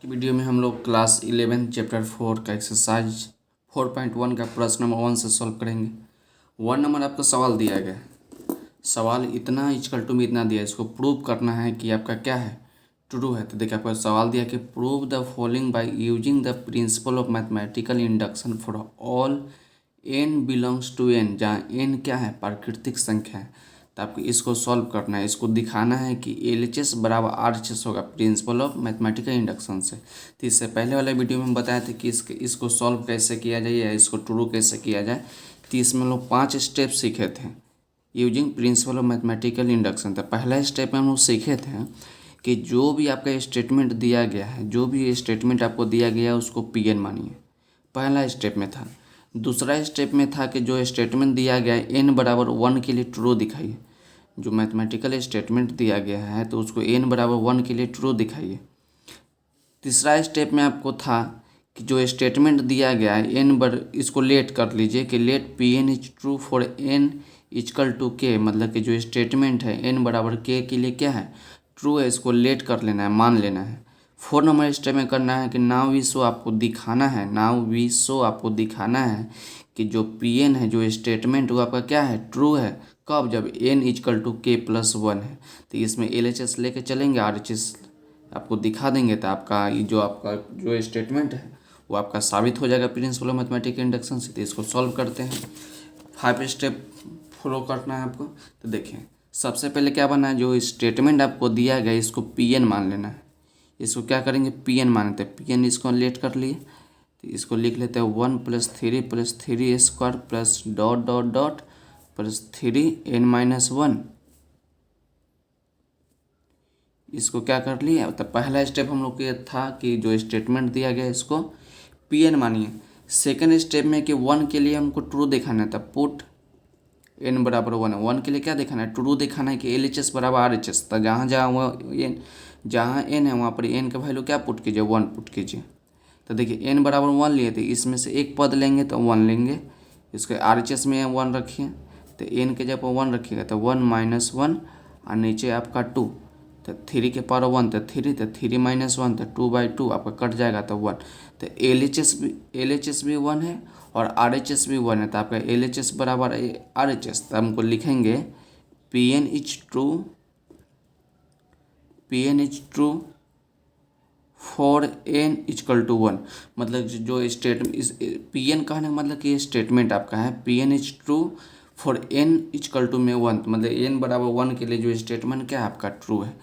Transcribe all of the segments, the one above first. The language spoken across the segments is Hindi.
वीडियो में हम लोग क्लास 11 चैप्टर 4 का एक्सरसाइज 4.1 का प्रश्न नंबर 1 से सॉल्व करेंगे। 1 नंबर आपको सवाल दिया गया है। सवाल इतना इक्वल टू में इतना दिया है, इसको प्रूव करना है कि आपका क्या है, ट्रू है। तो देखिए आपको सवाल दिया कि prove the following by using the principle of mathematical induction for all n belongs to n, जहाँ n क्या है, प्राकृतिक संख्या है। तो आपको इसको सॉल्व करना है, इसको दिखाना है कि LHS बराबर RHS होगा प्रिंसिपल ऑफ मैथमेटिकल इंडक्शन से। तो इससे पहले वाले वीडियो में हम बताए थे कि इसको सॉल्व कैसे किया जाए या इसको ट्रू कैसे किया जाए। तो इसमें हम लोग 5 स्टेप सीखे थे using principal of mathematical induction. तो पहला स्टेप में हम लोग सीखे थे कि जो भी आपका स्टेटमेंट दिया गया है, जो भी स्टेटमेंट आपको दिया गया है उसको PN मानिए। पहला स्टेप में था। दूसरा स्टेप में था कि जो स्टेटमेंट दिया गया है n बराबर 1 के लिए ट्रू दिखाइए। जो मैथमेटिकल स्टेटमेंट दिया गया है तो उसको n बराबर 1 के लिए ट्रू दिखाइए। तीसरा स्टेप में आपको था कि जो स्टेटमेंट दिया गया है इसको लेट कर लीजिए कि let PN is true for n equal to k, मतलब कि जो स्टेटमेंट है n बराबर k के लिए क्या है, ट्रू है। इसको लेट कर लेना है, मान लेना है। 4 नंबर स्टेप में करना है कि नाउ वी शो, आपको दिखाना है, नाउ वी शो आपको दिखाना है कि जो PN है, जो स्टेटमेंट वो आपका क्या है, ट्रू है। कब, जब n इक्वल टू k+1 है। तो इसमें LHS लेके चलेंगे, RHS आपको दिखा देंगे। तो आपका ये आपका जो स्टेटमेंट है वो आपका साबित हो जाएगा प्रिंसिपल ऑफ मैथमेटिकल इंडक्शन से। तो इसको सॉल्व करते हैं। 5 स्टेप फॉलो करना है आपको। तो देखिए सबसे पहले क्या बनना है, जो स्टेटमेंट आपको दिया गया इसको PN मान लेना है। इसको क्या करेंगे, PN मानते हैं। PN इसको लेट कर लिए तो इसको लिख लेते हैं 1 + 3 + 3 square plus dot dot dot plus 3n-1। इसको क्या कर लिए, तो पहला स्टेप हम लोग के था कि जो स्टेटमेंट दिया गया इसको PN मानिए। सेकंड स्टेप में कि 1 के लिए हमको ट्रू दिखाना था, पुट n बराबर 1 है। 1 के लिए क्या दिखाना है, ट्रू दिखाना है कि LHS बराबर RHS। तो जहाँ जहाँ जहाँ n है वहाँ पर n का वैल्यू क्या पुट कीजिए, 1 पुट कीजिए। तो देखिए n बराबर 1 लिए थे, इसमें से एक पद लेंगे तो 1 लेंगे। इसके RHS में 1 रखिए, तो n के जब 1 रखिएगा तो 1 - 1 और नीचे आपका 2। तो 3 के पावर 1 तो 3, तो 3 - 1 तो 2/2 आपका कट जाएगा तो 1। तो LHS भी 1 है और RHS भी 1 है। तो आपका LHS बराबर RHS, तो हमको लिखेंगे PN is true for n equal to 1। मतलब जो स्टेटमेंट PN कहने का मतलब कि ये स्टेटमेंट आपका है PN is true for n equal to में 1, तो मतलब n बराबर 1 के लिए जो स्टेटमेंट क्या है आपका ट्रू है।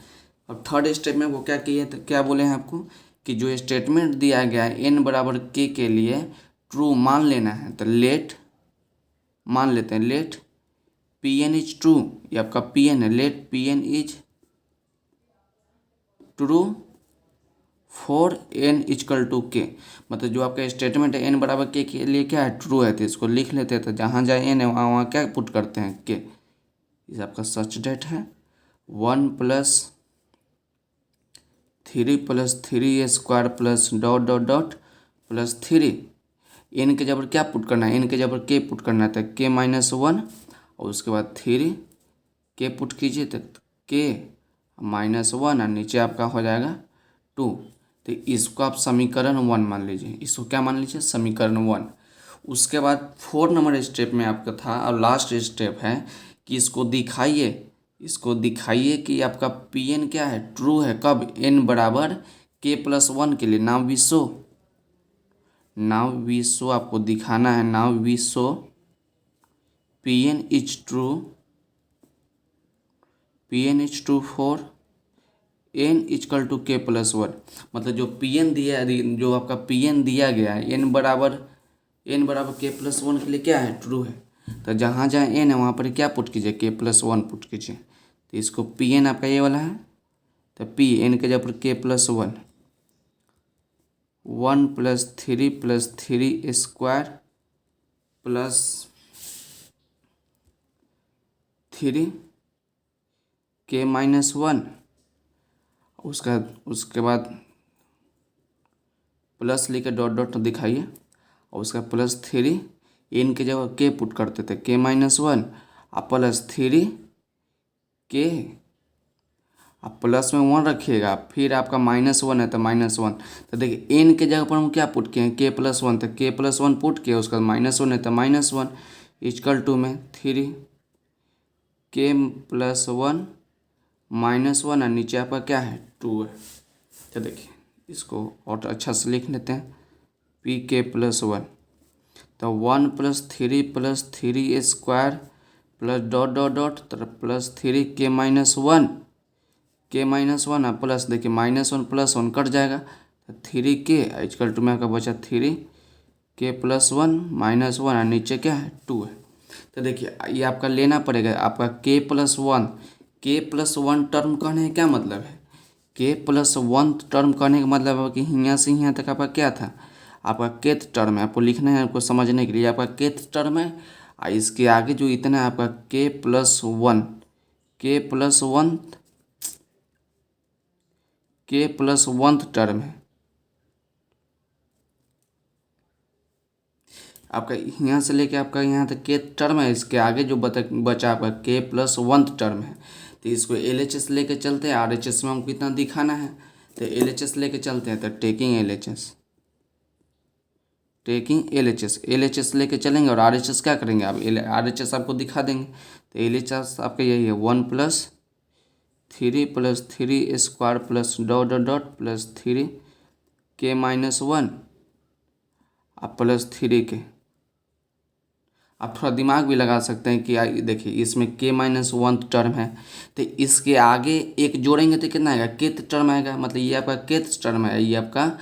अब थर्ड स्टेप में वो क्या किए, तो क्या बोले हैं आपको कि जो स्टेटमेंट दिया गया है n बराबर k के लिए ट्रू मान लेना है। तो लेट मान लेते हैं, लेट PN इज ट्रू, ये आपका PN है, let PN is true for n equal to k। मतलब जो आपका स्टेटमेंट है n बराबर k के लिए क्या है, ट्रू है। तो इसको लिख लेते हैं, तो जहाँ जहाँ n है वहाँ वहाँ क्या पुट करते हैं, k। इस आपका सच डेट है 1 + 3 + 3 square plus dot dot dot plus 3। n के जबर क्या पुट करना है, n के जबर k पुट करना है, तो k-1 और उसके बाद 3 k पुट कीजिए तो k-1 और नीचे आपका हो जाएगा 2। तो इसको आप समीकरण 1 मान लीजिए, इसको क्या मान लीजिए, समीकरण 1। उसके बाद 4 नंबर स्टेप में आपका था और लास्ट स्टेप है कि इसको दिखाइए कि आपका PN क्या है, ट्रू है। कब, n बराबर k+1 के लिए। नाउ वी शो आपको दिखाना है, now we show PN is true for n equal to k+1। मतलब जो PN दिया, जो आपका PN दिया गया है n बराबर k+1 के लिए क्या है, ट्रू है। तो जहाँ जहाँ n है वहाँ पर क्या पुट कीजिए, k+1 पुट कीजिए। तो इसको PN आपका ये वाला है, तो PN के जगह पर k+1 1 + 3 + 3 स्क्वायर प्लस 3 k-1। उसके बाद प्लस लेकर डॉट डॉट दिखाइए और उसका +3 n के जगह k पुट करते थे, k-1 और +3 k आप प्लस में 1 रखिएगा, फिर आपका -1 है तो -1। तो देखिए एन के जगह पर हम क्या पुट किए हैं, k+1, तो k+1 पुट किए, उसका -1 है तो -1 इक्वल टू में 3 k+1 -1 और नीचे आपका क्या है 2 है। तो देखिए इसको और अच्छा से लिख लेते हैं, pk+1 तो 1 + 3 + 3 square plus dot dot dot तो प्लस 3 k-1 k-1 और प्लस देखिए -1 + 1 कट जाएगा तो 3k इक्वल टू में आपका बचा 3 k+1 -1 और नीचे क्या है 2 है। तो देखिए ये आपका लेना पड़ेगा, आपका k+1 टर्म कहने का क्या मतलब है, k+1 टर्म कहने का मतलब है कि यहाँ से यहाँ तक आपका क्या था, आपका केथ टर्म है, आपको लिखना है, आपको समझने के लिए आपका केथ टर्म है। और इसके आगे जो इतना है आपका k+1 टर्म है, आपका यहाँ से लेके आपका यहाँ तक केथ टर्म है, इसके आगे जो बचा आपका k+1 टर्म है। तो इसको LHS लेके चलते हैं, RHS में हमको कितना दिखाना है, तो LHS लेके चलते हैं। तो टेकिंग LHS लेके चलेंगे और RHS क्या करेंगे, आप RHS आपको दिखा देंगे। तो LHS आपका यही है 1 + 3 + 3 square plus dot dot dot plus 3 k-1 आप प्लस 3k। आप थोड़ा दिमाग भी लगा सकते हैं कि देखिए इसमें k-1 टर्म है, तो इसके आगे एक जोड़ेंगे तो कितना आएगा, केथ टर्म आएगा, मतलब ये आपका केथ टर्म है, ये आपका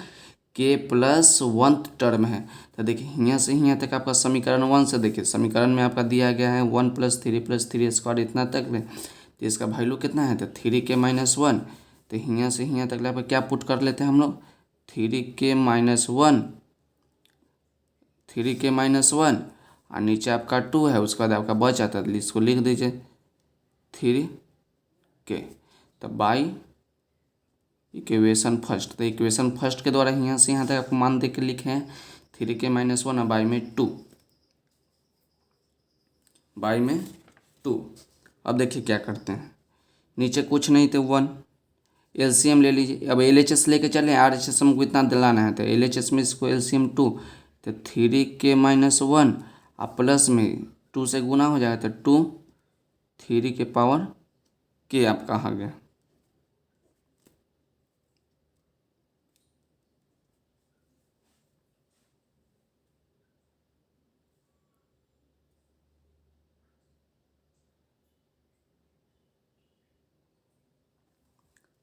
k+1 टर्म है। तो देखिए यहाँ से यहाँ तक आपका समीकरण 1 से देखिए, समीकरण में आपका दिया गया है 1 + 3 + 3 स्क्वायर इतना तक में, तो इसका वैल्यू कितना है, तो 3k-1। तो यहाँ से यहाँ तक आपका क्या पुट कर लेते हैं हम लोग, 3k-1 और नीचे आपका 2 है, उसके बाद आपका बच आता है, तो इसको लिख दीजिए 3k। तो बाई इक्वेशन फर्स्ट, तो इक्वेशन फर्स्ट के द्वारा यहाँ से यहाँ तक आपको मान दे के लिखे हैं 3k-1 और बाई में 2। अब देखिए क्या करते हैं, नीचे कुछ नहीं तो 1 LCM ले लीजिए। अब LHS लेके चलें, RHS हमको इतना दिलाना है, तो LHS में इसको LCM 2, तो 3k-1 और प्लस में 2 से गुना हो जाएगा, तो 2 3k आपका आ गया।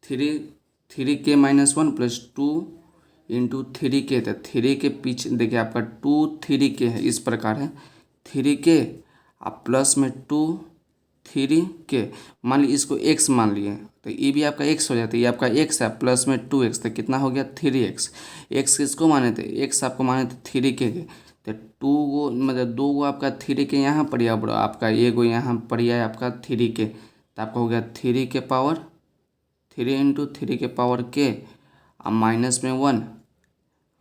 थ्री k-1 + 2 × 3k, तो 3 के पीछे देखिए आपका 2 3k है, इस प्रकार है 3k आप प्लस में 2 3k, मान लीजिए इसको x मान लिए, तो ये भी आपका x हो जाता है, ये आपका x है प्लस में 2x, तो कितना हो गया 3x। x किसको माने थे, x आपको माने थे 3k के, तो 2 गो मतलब 2 गो आपका 3k यहाँ पड़ गया, आपका ये गो यहाँ पड़ गया आपका 3k, तो आपका हो गया 3 के पावर 3 × 3k और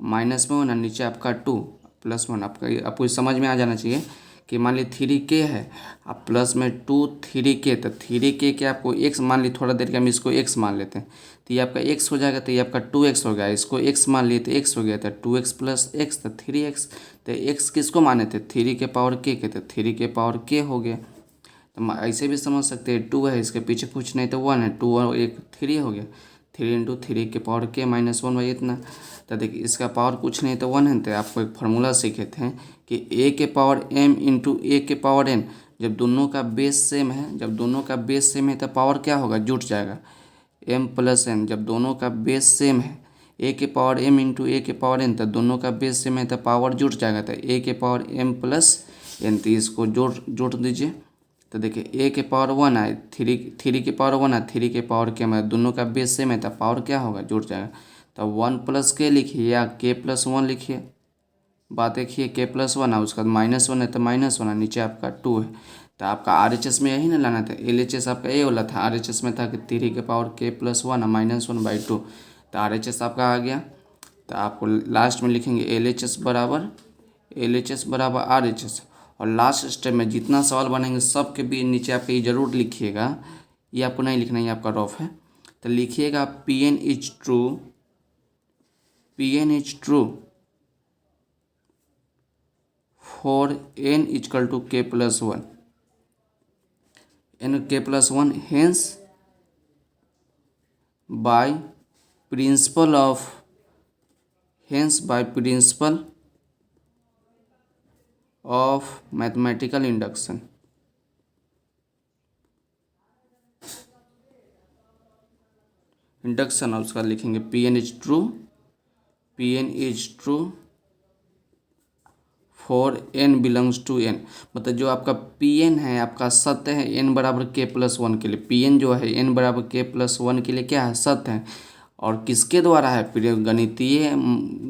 -1 और नीचे आपका 2 +1। आपको समझ में आ जाना चाहिए कि मान ली 3k है आप प्लस में 2 3k, तो 3k के आपको x मान ली, थोड़ा देर के हम इसको x मान लेते हैं, तो ये आपका x हो जाएगा, तो ये आपका 2x हो गया, इसको x मान लिए तो x हो गया, तो 2x + x तो 3x। तो x किसको माने थे 3k के, तो 3k हो गया। तो ऐसे भी समझ सकते हैं 2 है, इसके पीछे कुछ नहीं तो 1 है, 2 और 1 3 हो गया, 3 × 3k-1 भाई इतना। तो देखिए इसका पावर कुछ नहीं तो 1 है, तो आपको एक फार्मूला सीखे थे कि a⁴m × a⁴n, जब दोनों का बेस सेम है, तो पावर क्या होगा, जुट जाएगा m + n। जब दोनों का बेस सेम है a⁴m × a⁴n, तो दोनों का बेस सेम है तो पावर जुट जाएगा, तो a⁴m + n, तो इसको जोड़ दीजिए। तो देखिए a⁴1 है, 3k-1 है, 3k मतलब दोनों का बेस सेम है, तो पावर क्या होगा, जुड़ जाएगा। तो 1 + k लिखिए या k+1 लिखिए, बात देखिए k+1 है, उसका -1 है तो -1 है, नीचे आपका 2 है। तो आपका RHS में यही ना लाना था, LHS आपका ये वाला था, RHS में था कि 3k k+1 और -1/2, तो RHS आपका आ गया। तो आपको लास्ट में लिखेंगे LHS बराबर RHS, और लास्ट स्टेप में जितना सवाल बनेंगे सब के भी नीचे आपके ये जरूर लिखिएगा, ये आपको नहीं लिखना है, ये आपका रफ है। तो लिखिएगा P N is true, P N is true for N equal to K plus one, N K plus one, hence by principle of, hence by principle of mathematical induction, induction और उसका लिखेंगे P N is true, P N is true for N belongs to N, मतलब जो आपका पी एन है आपका सत्य है एन बराबर के प्लस वन के लिए, पी एन जो है एन बराबर के प्लस वन के लिए क्या है, सत्य है। और किसके द्वारा है,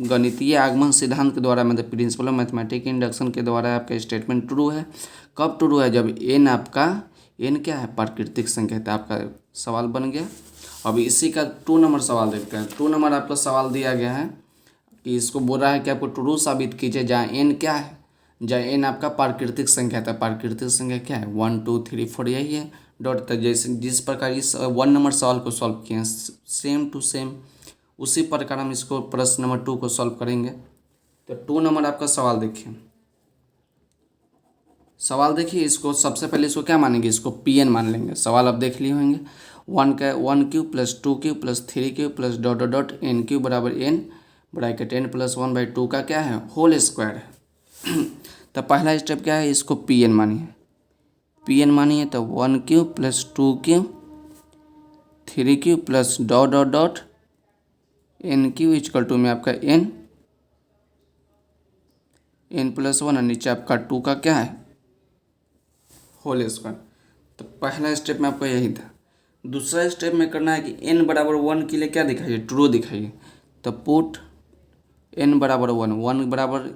गणितीय आगमन सिद्धांत के द्वारा, मतलब प्रिंसिपल ऑफ मैथमेटिक इंडक्शन के द्वारा आपका स्टेटमेंट ट्रू है। कब ट्रू है, जब एन आपका, एन क्या है, प्राकृतिक संख्या है। आपका सवाल बन गया। अब इसी का 2 नंबर सवाल देखते हैं। 2 नंबर आपका सवाल दिया गया है कि इसको बोल रहा है कि आपको ट्रू साबित कीजिए जहाँ एन क्या है, जहाँ एन आपका प्राकृतिक संख्या था। प्राकृतिक संख्या क्या है, 1 2 3 4 यही है डॉट तक। जैसे जिस प्रकार इस 1 नंबर सवाल को सॉल्व किए हैं सेम टू सेम उसी प्रकार हम इसको प्रश्न नंबर 2 को सॉल्व करेंगे। तो 2 नंबर आपका सवाल देखिए, सवाल देखिए। इसको सबसे पहले इसको क्या मानेंगे, इसको पी एन मान लेंगे। सवाल आप देख लिए होंगे, 1 cube plus 2 cube plus 3 cube plus dot dot dot N cube बराबर एन ब्रैकेट एन प्लस 1/2 का क्या है, होल स्क्वायर है। तो पहला स्टेप क्या है, इसको पी एन मानिए, पी एन मानिए। तो 1 cube plus 2 cube 3 cube plus dot dot dot N cube equal to में आपका एन प्लस 1 और नीचे आपका 2 का क्या है, होल स्क्वायर। तो पहला स्टेप में आपका यही था। दूसरा स्टेप में करना है कि n बराबर 1 के लिए क्या दिखाइए, ट्रू दिखाइए। तो पुट n बराबर 1,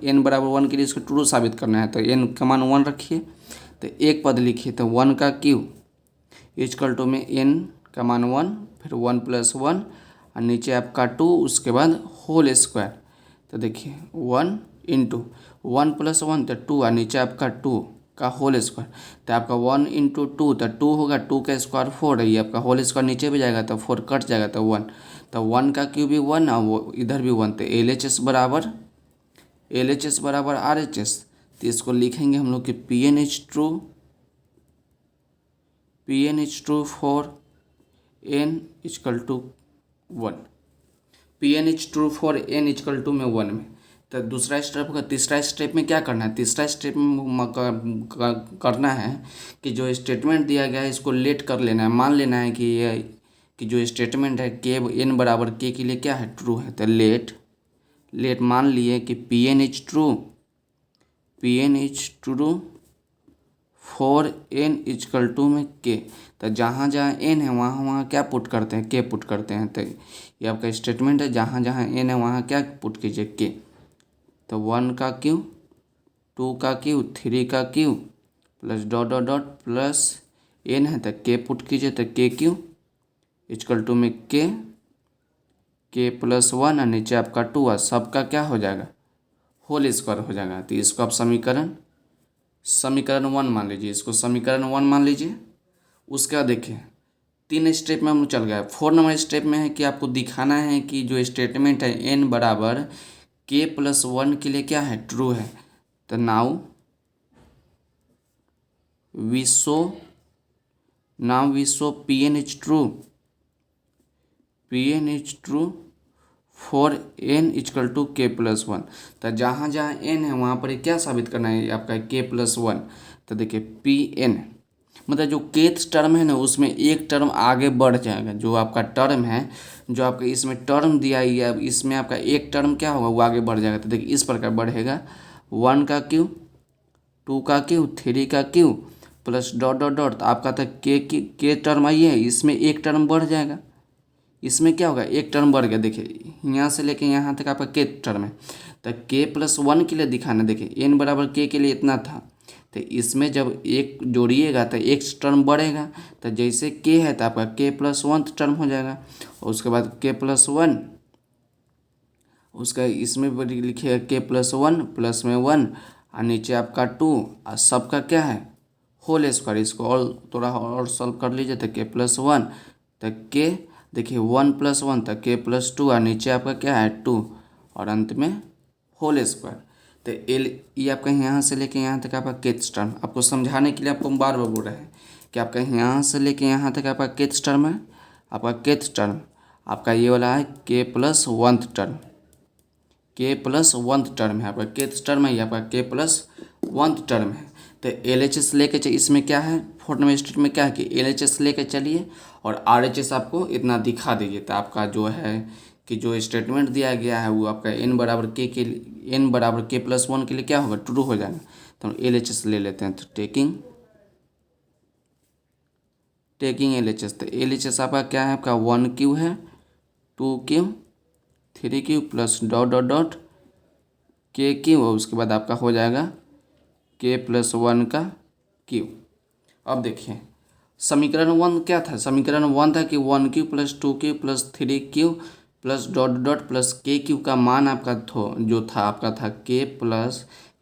n बराबर 1 के लिए इसको ट्रू साबित करना है। तो n का मान 1 रखिए, तो एक पद लिखिए। तो 1 का क्यूब इजकल टू में n का मान 1, फिर 1 प्लस 1 और नीचे आपका 2, उसके बाद होल स्क्वायर। तो देखिए 1 इंटू 1 प्लस 1 तो 2 और नीचे आपका 2 का होल स्क्वायर। तो आपका 1 इंटू 2 तो 2 होगा, 2 का स्क्वायर 4 है, ये आपका होल स्क्वायर नीचे भी जाएगा तो 4 कट जाएगा तो 1। तो 1 का क्यूब भी 1 और वो इधर भी 1। तो एल एच एस बराबर आर एच एस। तो इसको लिखेंगे हम लोग कि P N is true for N equal to 1, P N is true for N equal to में 1 में। तो दूसरा स्टेप होगा। तीसरा स्टेप में क्या करना है, तीसरा स्टेप में करना है कि जो स्टेटमेंट दिया गया है इसको लेट कर लेना है, मान लेना है कि ये कि जो स्टेटमेंट है के एन बराबर के लिए क्या है, ट्रू है। तो लेट मान लिए कि P N is true for N equal to में के। तो जहाँ जहाँ एन है वहाँ क्या पुट करते हैं, के पुट करते हैं। तो ये आपका स्टेटमेंट है, जहाँ जहाँ एन है वहाँ क्या पुट कीजिए, के। तो 1 का क्यूब 2 का क्यूब 3 का cube plus dot dot dot plus N है तो के पुट कीजिए। तो के क्यूब इजकल टू में के प्लस 1 और नीचे आपका 2 और सबका क्या हो जाएगा, होल स्क्वायर हो जाएगा। तो इसको आप समीकरण 1 मान लीजिए, इसको समीकरण 1 मान लीजिए। उसके बाद देखिए 3 स्टेप में हम चल गए। 4 नंबर स्टेप में है कि आपको दिखाना है कि जो स्टेटमेंट है एन बराबर के प्लस 1 के लिए क्या है, ट्रू है। तो now we show P N is true for N equal to K plus 1। तो जहाँ जहाँ एन है वहाँ पर क्या साबित करना है, आपका के प्लस 1। तो देखिए पी एन मतलब जो केथ टर्म है ना उसमें एक टर्म आगे बढ़ जाएगा। जो आपका टर्म है, जो आपका इसमें टर्म दिया है, अब इसमें आपका एक टर्म क्या होगा, वो आगे बढ़ जाएगा। तो देखिए इस प्रकार बढ़ेगा, 1 का क्यूब 2 का क्यूब 3 का cube plus dot dot dot. तो आपका था के टर्म आई है, इसमें एक टर्म बढ़ जाएगा। इसमें क्या होगा, एक टर्म बढ़ गया। देखिए यहाँ से लेके यहाँ तक आपका के टर्म है। तो के प्लस 1 के लिए दिखाना, देखिए एन बराबर के लिए इतना था। तो इसमें जब एक जोड़िएगा तो एक टर्म बढ़ेगा। तो जैसे के है तो आपका के प्लस 1 टर्म हो जाएगा। और उसके बाद के प्लस 1, उसका इसमें लिखिएगा के प्लस 1 प्लस में 1 और नीचे आपका 2 और सबका क्या है, होल स्क्वायर। इसको और थोड़ा और सॉल्व कर लीजिए। तो के प्लस 1 तो के देखिए 1+1 था k+2 और नीचे आपका क्या है 2 और अंत में होल स्क्वायर। तो एल ये आपका यहाँ से लेके यहाँ तक आपका केथ टर्म, आपको समझाने के लिए आपको बार बार बोल रहे हैं कि आपका यहाँ से लेके यहाँ तक आपका केथ टर्म है, आपका केथ टर्म आपका ये वाला है k+1 टर्म, k+1 टर्म है आपका केथ टर्म है, ये आपका k+1 टर्म है। तो LHS लेके चलिए, इसमें क्या है 4 नंबर स्टेट में क्या है कि LHS लेके चलिए और RHS आपको इतना दिखा दीजिए। तो आपका जो है कि जो स्टेटमेंट दिया गया है वो आपका n बराबर k+1 के लिए क्या होगा ट्रू हो जाएगा। तो हम LHS ले लेते हैं। तो टेकिंग LHS, तो LHS आपका क्या है आपका 1Q है, 2Q, 3Q plus dot dot dot KQ और उसके बाद आपका हो जाएगा k+1 का Q। अब देखिए समीकरण 1 क्या था, समीकरण 1 था कि 1Q plus 2Q plus 3Q plus dot dot plus KQ का मान आपका जो था आपका था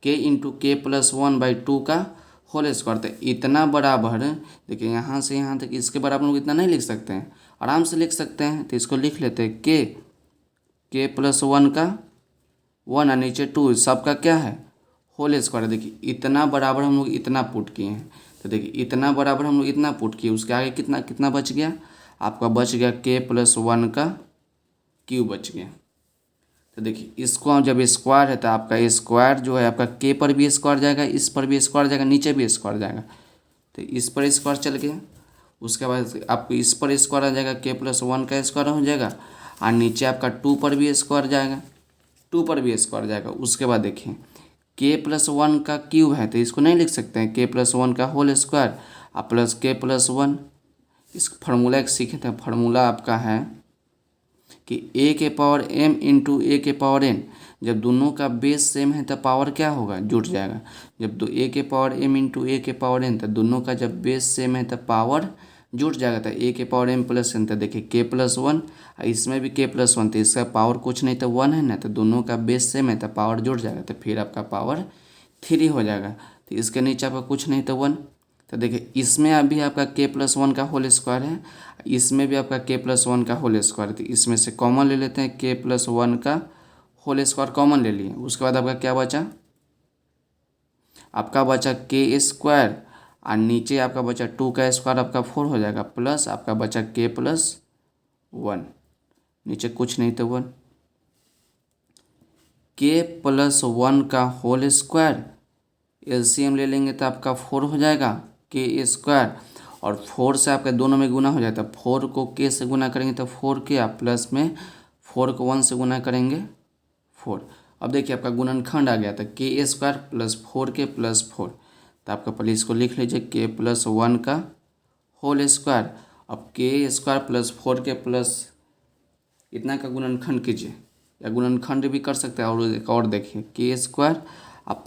k इंटू k+1/2 का होल स्क्वायर। तो इतना बराबर देखिए यहाँ से यहाँ तक इसके बराबर हम इतना नहीं लिख सकते हैं, आराम से लिख सकते हैं। तो इसको लिख लेते हैं k+1 का 1 और नीचे 2 सबका क्या है होल स्क्वायर। देखिए इतना बराबर हम लोग इतना पुट किए हैं। तो देखिए इतना बराबर हम लोग इतना पुट किए, उसके आगे कितना कितना बच गया आपका, बच गया k+1 का क्यू बच गया। तो देखिए इसको हम जब स्क्वायर है तो आपका स्क्वायर जो है आपका k पर भी स्क्वायर जाएगा, इस पर भी स्क्वायर जाएगा, नीचे भी स्क्वायर जाएगा। तो इस पर स्क्वायर चल गया, उसके बाद आपको इस पर स्क्वायर आ जाएगा, k+1 का स्क्वायर हो जाएगा और नीचे आपका 2 पर भी स्क्वायर जाएगा, 2 पर भी स्क्वायर जाएगा। उसके बाद देखिए k+1 का क्यूब है तो इसको नहीं लिख सकते हैं k+1 का होल स्क्वायर और प्लस k+1। इस फार्मूला एक सीखे थे, फार्मूला आपका है कि a⁴m इंटू a⁴n, जब दोनों का बेस सेम है तो पावर क्या होगा जुट जाएगा। जब दो a⁴m इंटू a⁴n तो दोनों का जब बेस सेम है तो पावर जुट जाएगा। तो a⁴m प्लस n, तो देखिए k+1 इसमें भी k+1, तो इसका पावर कुछ नहीं तो 1 है ना, तो दोनों का बेस सेम है तो पावर जुट जाएगा। तो फिर आपका पावर 3 हो जाएगा। तो इसके नीचे आपका कुछ नहीं तो 1। तो देखिए इसमें अभी आपका k+1 का होल स्क्वायर है, इसमें भी आपका k+1 का होल स्क्वायर। तो इसमें से कॉमन ले लेते हैं, k+1 का होल स्क्वायर कॉमन ले लिए। उसके बाद आपका क्या बचा, आपका बचा k² और नीचे आपका बचा 2 का स्क्वायर आपका 4 हो जाएगा, प्लस आपका बचा k+1, नीचे कुछ नहीं तो 1। k+1 का होल स्क्वायर LCM ले लेंगे तो आपका 4 हो जाएगा k² और 4 से आपका दोनों में गुना हो जाता है। 4 को k से गुना करेंगे तो 4k, आप प्लस में 4 को 1 से गुना करेंगे 4। अब देखिए आपका गुणनखंड आ गया था k² प्लस 4k प्लस 4। तो आपका पहले इसको लिख लीजिए k+1 का होल स्क्वायर। अब k² प्लस 4k प्लस इतना का गुणनखंड कीजिए, या गुणनखंड भी कर सकते हैं। और एक और देखिए k² अब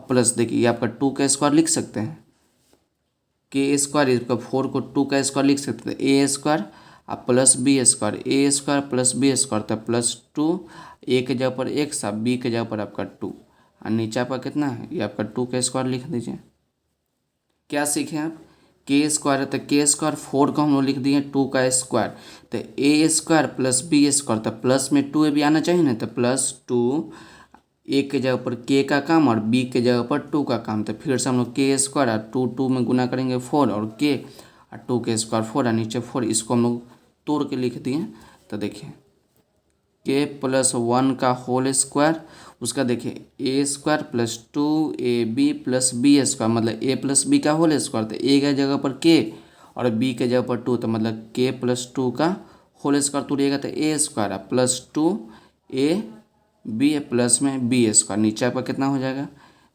प्लस देखिए ये आपका 2 का स्क्वायर लिख सकते हैं, k² इसका 4 को 2 का स्क्वायर लिख सकते हैं, a² अब प्लस b² प्लस b² तो +2, a के जगह पर x अब b के जगह पर आपका 2 और नीचे आपका कितना है ये आपका 2 का स्क्वायर लिख दीजिए। क्या सीखे आप, k² है तो k², 4 को हम लोग लिख दिए 2 का स्क्वायर, तो a² प्लस b² तो प्लस में 2 भी आना चाहिए ना, तो +2 a के जगह पर k का काम और b के जगह पर 2 का काम। तो फिर से हम लोग k² और 2 में गुना करेंगे 4 और k और 2 के स्क्वायर 4 और नीचे 4, इसको हम लोग तोड़ के लिख दिए। तो देखिए k+1 का होल स्क्वायर, उसका देखिए a² plus 2ab plus b² मतलब a प्लस b का होल स्क्वायर, तो a के जगह पर k और b के जगह पर 2, तो मतलब k+2 का होल स्क्वायर तोड़िएगा तो a² प्लस 2ab प्लस में b², नीचे आपका कितना हो जाएगा,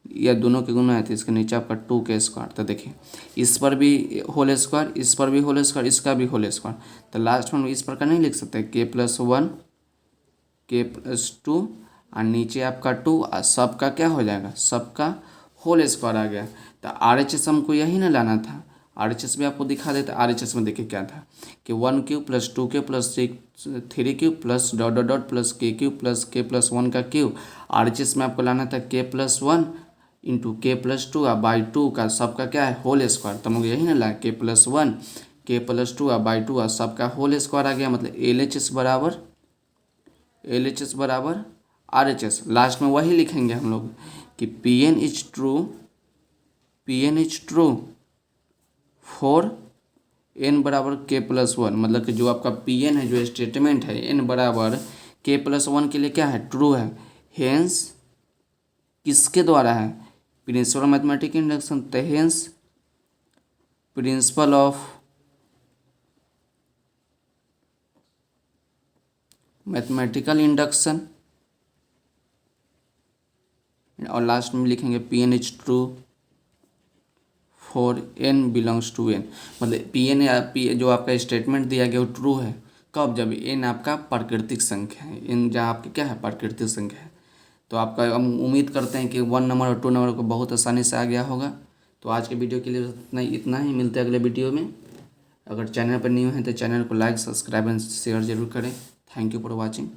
या दोनों के गुना है तो इसके नीचे आपका 2 के स्क्वायर। तो देखिए इस पर भी होल स्क्वायर, इस पर भी होल स्क्वायर, इसका भी होल स्क्वायर। तो लास्ट में इस प्रकार नहीं लिख सकते k+1 k+2 और नीचे आपका 2 और सबका क्या हो जाएगा, सबका होल स्क्वायर आ गया। तो RHS हमको यही ना लाना था, RHS भी आपको दिखा देता। RHS में देखिए क्या था कि 1Q plus 2K plus 3Q plus dot dot dot plus KQ plus k+1 का क्यू। RHS में आपको लाना था k+1 इंटू k+2 और बाई 2 का सबका क्या है होल स्क्वायर। तो हम लोग यही ना लाए k+1 k+2 बाई 2 सबका होल स्क्वायर आ गया, मतलब LHS बराबर RHS। लास्ट में वही लिखेंगे हम लोग कि PN is true for n बराबर k+1, मतलब कि जो आपका PN है, जो स्टेटमेंट है n बराबर k+1 के लिए क्या है, ट्रू है। हेंस किसके द्वारा है, प्रिंसिपल मैथमेटिकल इंडक्शन, तो hence principle of mathematical induction, और लास्ट में लिखेंगे PN is true for n belongs to n, मतलब PN या जो आपका स्टेटमेंट दिया गया वो ट्रू है कब, जब n आपका प्राकृतिक संख्या है, n जहाँ आपकी क्या है, प्राकृतिक संख्या है। तो आपका हम उम्मीद करते हैं कि 1 नंबर और 2 नंबर को बहुत आसानी से आ गया होगा। तो आज के वीडियो के लिए इतना ही, मिलते हैं अगले वीडियो में। अगर चैनल पर न्यू हैं तो चैनल को लाइक, सब्सक्राइब एंड शेयर जरूर करें। Thank you for watching.